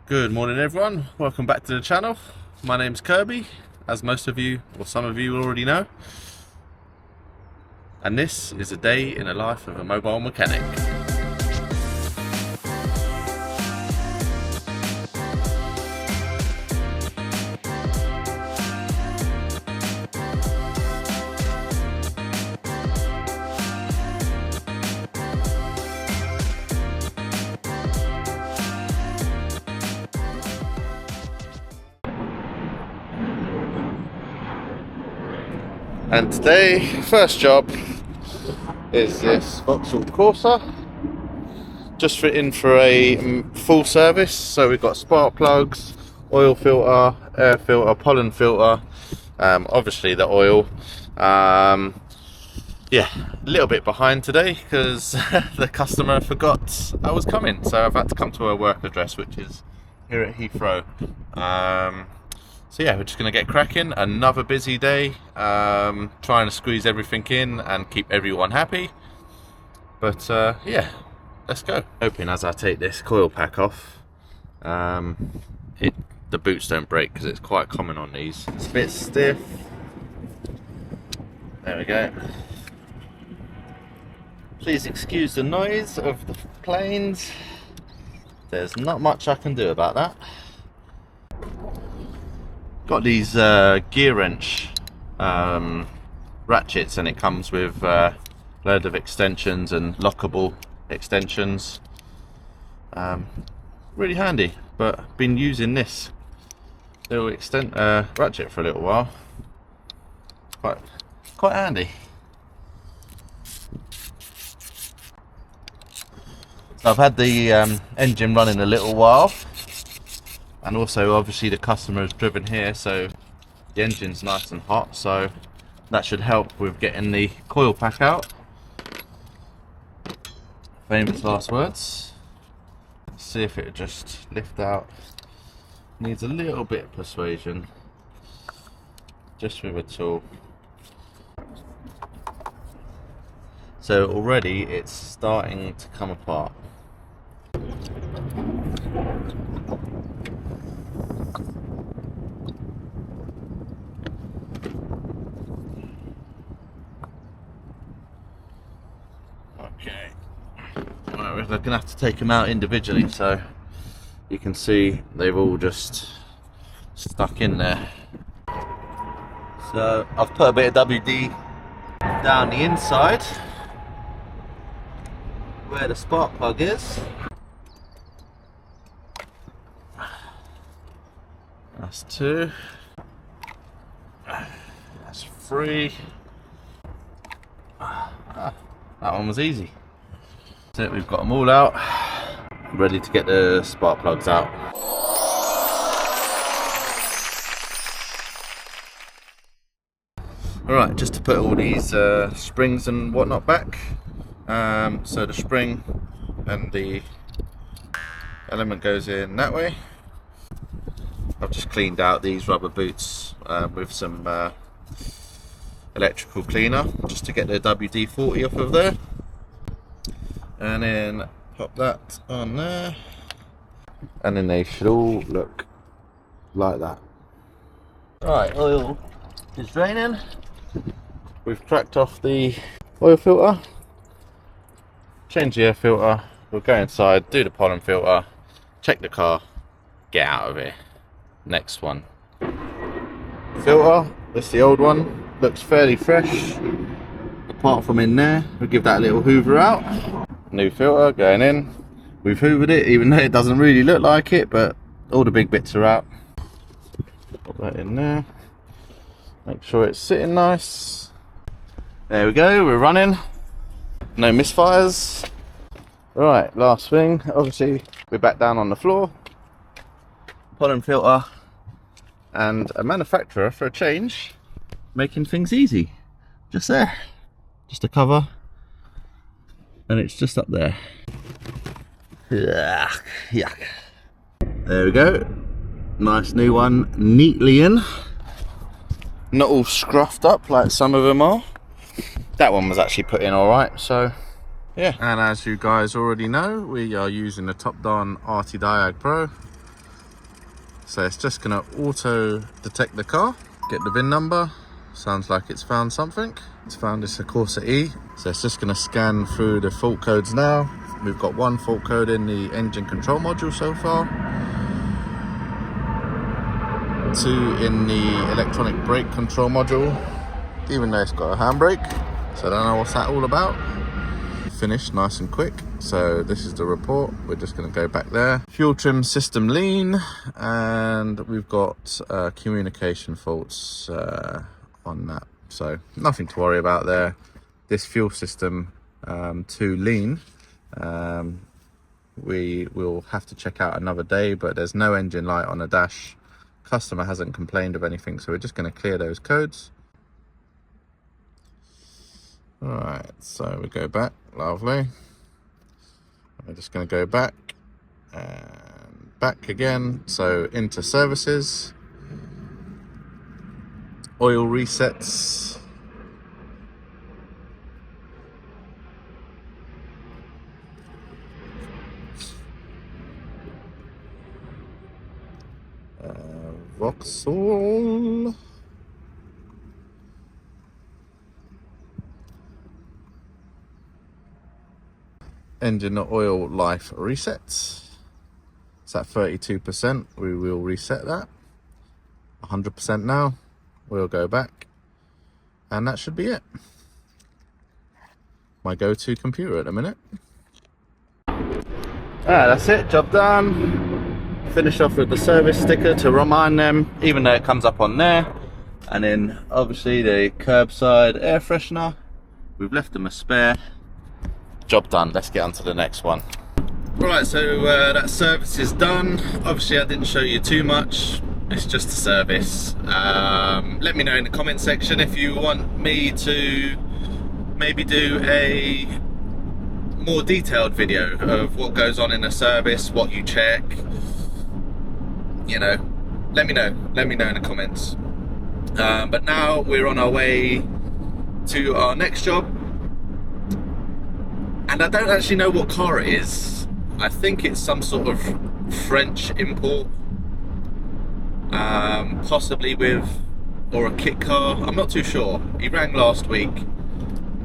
Good morning everyone, welcome back to the channel. My name's Kirby, as most of you, or some of you already know. And this is a day in the life of a mobile mechanic. And today, first job is this Vauxhall Corsa. Just fitting for a full service. So we've got spark plugs, oil filter, air filter, pollen filter. Obviously the oil. Yeah, a little bit behind today because the customer forgot I was coming. So I've had to come to her work address, which is here at Heathrow. So yeah, we're just going to get cracking. Another busy day, trying to squeeze everything in and keep everyone happy. But yeah, let's go. Hoping as I take this coil pack off, the boots don't break because it's quite common on these. It's a bit stiff. There we go. Please excuse the noise of the planes. There's not much I can do about that. Got these gear wrench ratchets, and it comes with a load of extensions and lockable extensions. Really handy, but been using this little ratchet for a little while. Quite handy. So I've had the engine running a little while. And also obviously the customer has driven here, so the engine's nice and hot, so that should help with getting the coil pack out. Famous last words. Let's see if it'll just lift out. Needs a little bit of persuasion, just with a tool. So already it's starting to come apart. Okay, right, we're going to have to take them out individually, so you can see they've all just stuck in there. So I've put a bit of WD down the inside where the spark plug is. That's 2. That's 3. That one was easy. So we've got them all out, ready to get the spark plugs out. Alright, just to put all these springs and whatnot back. So the spring and the element goes in that way. I've just cleaned out these rubber boots with some electrical cleaner just to get the WD-40 off of there, and then pop that on there, and then they should all look like that. Right, oil is draining. We've cracked off the oil filter, change the air filter, we'll go inside, do the pollen filter, check the car, get out of here. Next one. Filter, this is the old one. Looks fairly fresh, apart from in there. We'll give that a little hoover out. New filter going in. We've hoovered it, even though it doesn't really look like it, but all the big bits are out. Put that in there. Make sure it's sitting nice. There we go, we're running. No misfires. Right, last thing. Obviously, we're back down on the floor. Pollen filter and a manufacturer for a change, making things easy. Just there, just a cover, and it's just up there. Yuck. There we go, nice new one, neatly in, not all scruffed up like some of them are. That one was actually put in all right, so yeah. And as you guys already know, we are using the Top Don RT Diag Pro. So it's just going to auto detect the car, get the VIN number. Sounds like it's found something. It's found it's a Corsa E. So it's just going to scan through the fault codes now. We've got one fault code in the engine control module so far. 2 in the electronic brake control module, even though it's got a handbrake. So I don't know what's that all about. Finished nice and quick. So this is the report. We're just going to go back there. Fuel trim system lean, and we've got communication faults on that. So nothing to worry about there. This fuel system too lean. We will have to check out another day, but there's no engine light on the dash. Customer hasn't complained of anything, so we're just going to clear those codes. Alright, so we go back. Lovely. We're just going to go back and back again. So into services, oil resets, Vauxhall, engine oil life resets. It's at 32%. We will reset that. 100% now. We'll go back, and that should be it. My go-to computer at the minute. That's it. Job done. Finish off with the service sticker to remind them, even though it comes up on there. And then obviously the curbside air freshener. We've left them a spare. Job done. Let's get on to the next one. Right, so that service is done. Obviously I didn't show you too much. It's just a service. Let me know in the comment section if you want me to maybe do a more detailed video of what goes on in a service, what you check. You know, let me know in the comments. But now we're on our way to our next job, and I don't actually know what car it is. I think it's some sort of French import, possibly or a kit car. I'm not too sure. He rang last week,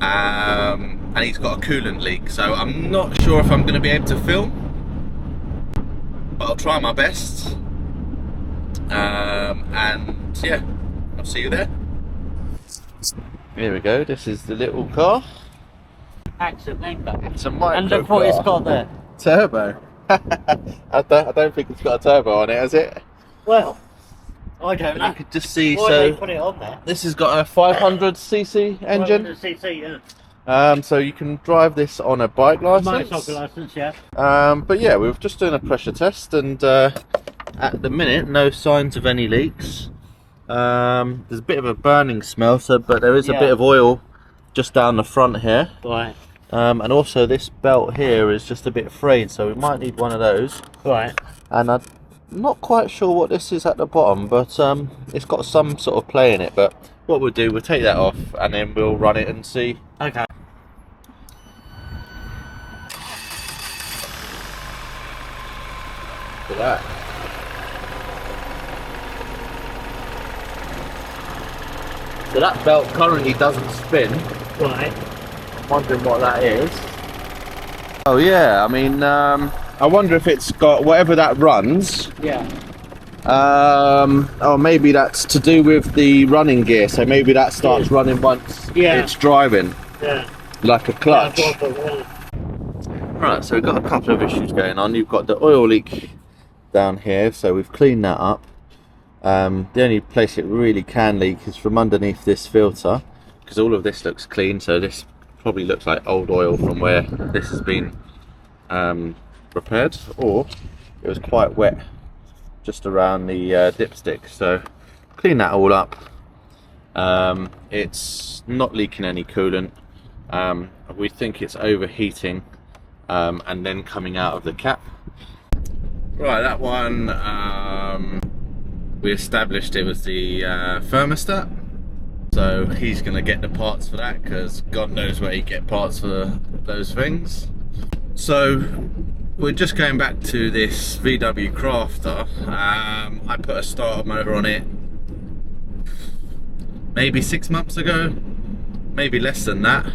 and he's got a coolant leak, so I'm not sure if I'm going to be able to film, but I'll try my best. And yeah, I'll see you there. Here we go. This is the little car. Accent name back. It's a micro and look what it's got there. Turbo. I don't think it's got a turbo on it, has it? Well, I don't know. You could just see. Why so they put it on there? This has got a 500cc engine. 500cc, yeah. So you can drive this on a bike license. Motorcycle license, yeah. But yeah, we were just doing a pressure test, and at the minute, no signs of any leaks. There's a bit of a burning smell, but there is a bit of oil just down the front here. Right. And also this belt here is just a bit frayed, so we might need one of those. Right. And I'm not quite sure what this is at the bottom, but it's got some sort of play in it. But what we'll do, we'll take that off and then we'll run it and see. Okay. Look at that. So that belt currently doesn't spin. Right. I'm wondering what that is. Oh yeah, I mean, I wonder if it's got whatever that runs. Yeah. Oh, maybe that's to do with the running gear. So maybe that starts running once it's driving. Yeah. Like a clutch. Yeah. Right, so we've got a couple of issues going on. You've got the oil leak down here, so we've cleaned that up. The only place it really can leak is from underneath this filter, because all of this looks clean, so this probably looks like old oil from where this has been repaired, or it was quite wet just around the dipstick. So clean that all up. It's not leaking any coolant. We think it's overheating and then coming out of the cap. Right, that one we established it was the thermostat, so he's going to get the parts for that, because God knows where you get parts for those things. So we're just going back to this VW Crafter. I put a starter motor on it maybe 6 months ago, maybe less than that.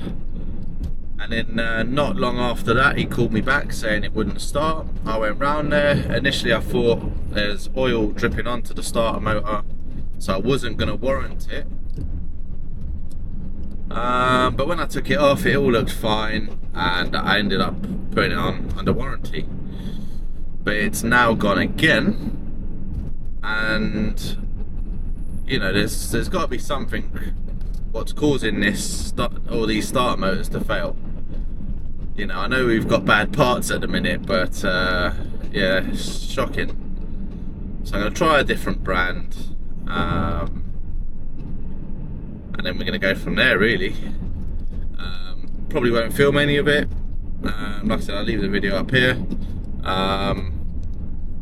And then not long after that, he called me back saying it wouldn't start. I went round there. Initially, I thought there's oil dripping onto the starter motor, so I wasn't going to warrant it. But when I took it off, it all looked fine, and I ended up putting it on under warranty. But it's now gone again, and you know, there's got to be something what's causing these starter motors to fail. You know, I know we've got bad parts at the minute, but yeah, it's shocking. So I'm going to try a different brand, and then we're going to go from there, really. Probably won't film any of it. Like I said, I'll leave the video up here.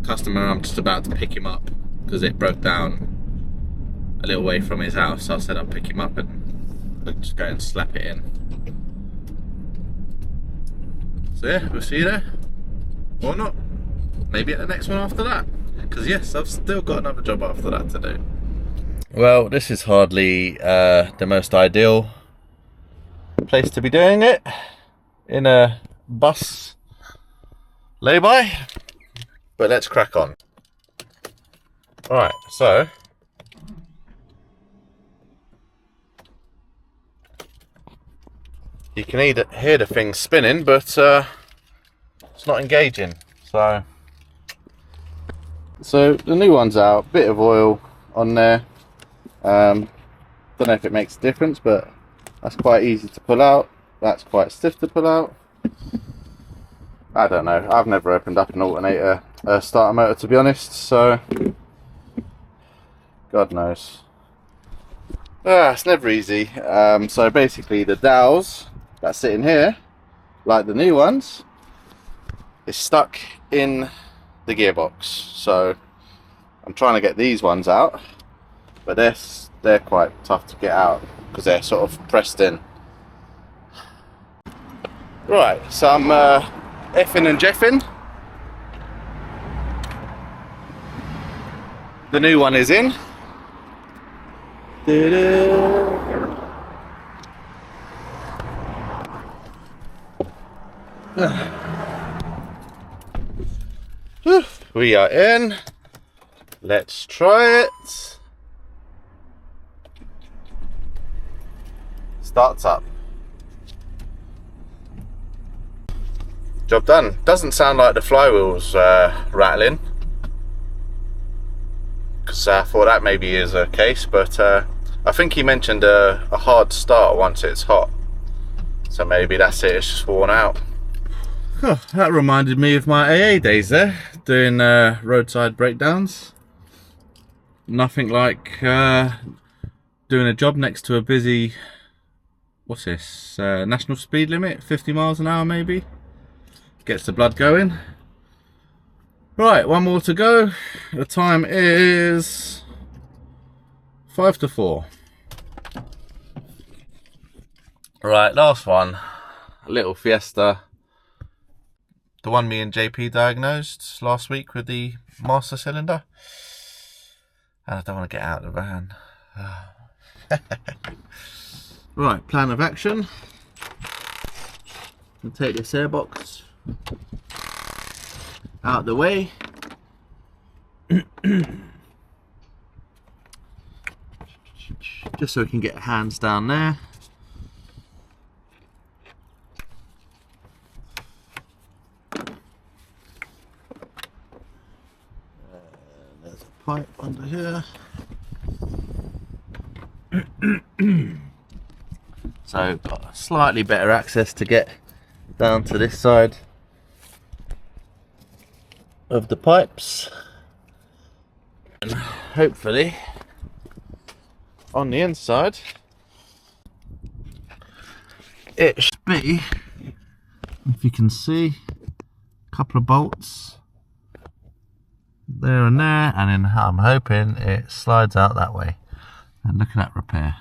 Customer, I'm just about to pick him up because it broke down a little way from his house. So I said I'll pick him up and I'll just go and slap it in. So yeah, we'll see you there. Or not. Maybe at the next one after that. Because yes, I've still got another job after that to do. Well, this is hardly the most ideal place to be doing it, in a bus lay-by, but let's crack on. Alright, so you can hear the thing spinning, but it's not engaging. So the new one's out, bit of oil on there. Don't know if it makes a difference, but that's quite easy to pull out. That's quite stiff to pull out. I don't know. I've never opened up an alternator starter motor, to be honest, so God knows. It's never easy. So basically the dowels that sit in here, like the new ones, is stuck in the gearbox. So I'm trying to get these ones out, but they're quite tough to get out because they're sort of pressed in. Right, so I'm effing and jeffing. The new one is in. We are in. Let's try it. Starts up. Job done. Doesn't sound like the flywheel's rattling, because I thought that maybe is a case, but I think he mentioned a hard start once it's hot, so maybe that's it, it's just worn out. Oh, that reminded me of my AA days there, doing roadside breakdowns. Nothing like doing a job next to a busy, what's this, national speed limit, 50 miles an hour maybe. Gets the blood going. Right, one more to go. The time is 5 to 4. Right, last one. A little Fiesta. The one me and JP diagnosed last week with the master cylinder. And I don't want to get out of the van. Right, plan of action. I'll take this airbox out the way. Just so we can get hands down there. There's a pipe under here. So got slightly better access to get down to this side of the pipes, and hopefully on the inside it should be, if you can see, a couple of bolts there and there, and then I'm hoping it slides out that way. And look at that repair.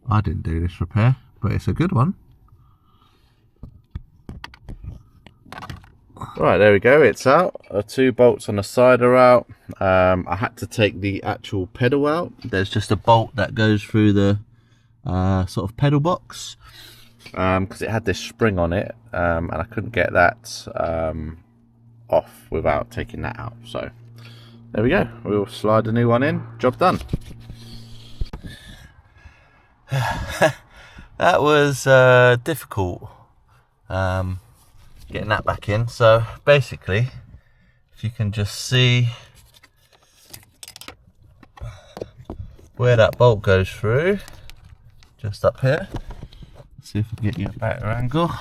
I didn't do this repair, but it's a good one. Right, there we go, it's out. 2 bolts on the side are out. I had to take the actual pedal out. There's just a bolt that goes through the sort of pedal box, because it had this spring on it, and I couldn't get that off without taking that out. So there we go, we'll slide a new one in, job done. That was difficult, getting that back in. So basically, if you can just see where that bolt goes through, just up here. Let's see if I can get you a better angle.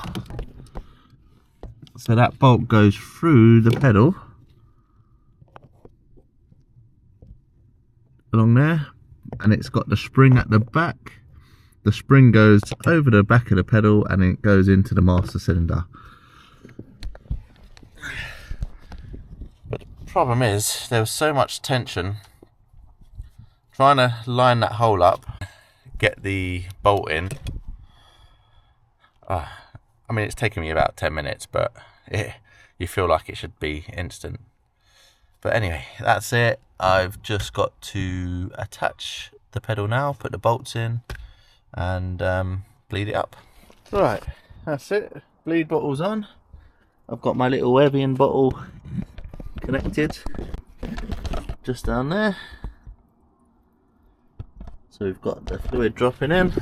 So that bolt goes through the pedal along there, and it's got the spring at the back. The spring goes over the back of the pedal and it goes into the master cylinder. But the problem is, there was so much tension trying to line that hole up, get the bolt in. I mean, it's taken me about 10 minutes, but you feel like it should be instant. But anyway, that's it. I've just got to attach the pedal now, put the bolts in, and bleed it up. Right, that's it. Bleed bottle's on. I've got my little Evian bottle connected just down there. So we've got the fluid dropping in.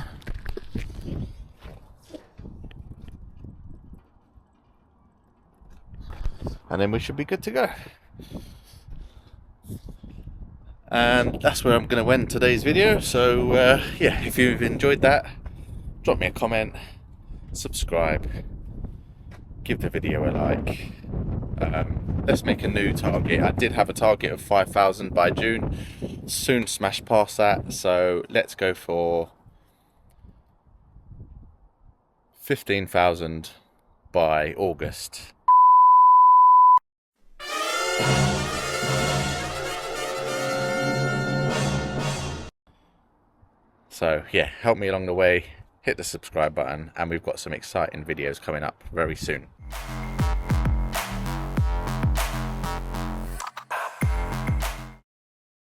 And then we should be good to go. And that's where I'm going to end today's video. So yeah, if you've enjoyed that, drop me a comment, subscribe, give the video a like. Let's make a new target. I did have a target of 5,000 by June, soon smash past that, so let's go for 15,000 by August. So yeah, help me along the way, hit the subscribe button, and we've got some exciting videos coming up very soon.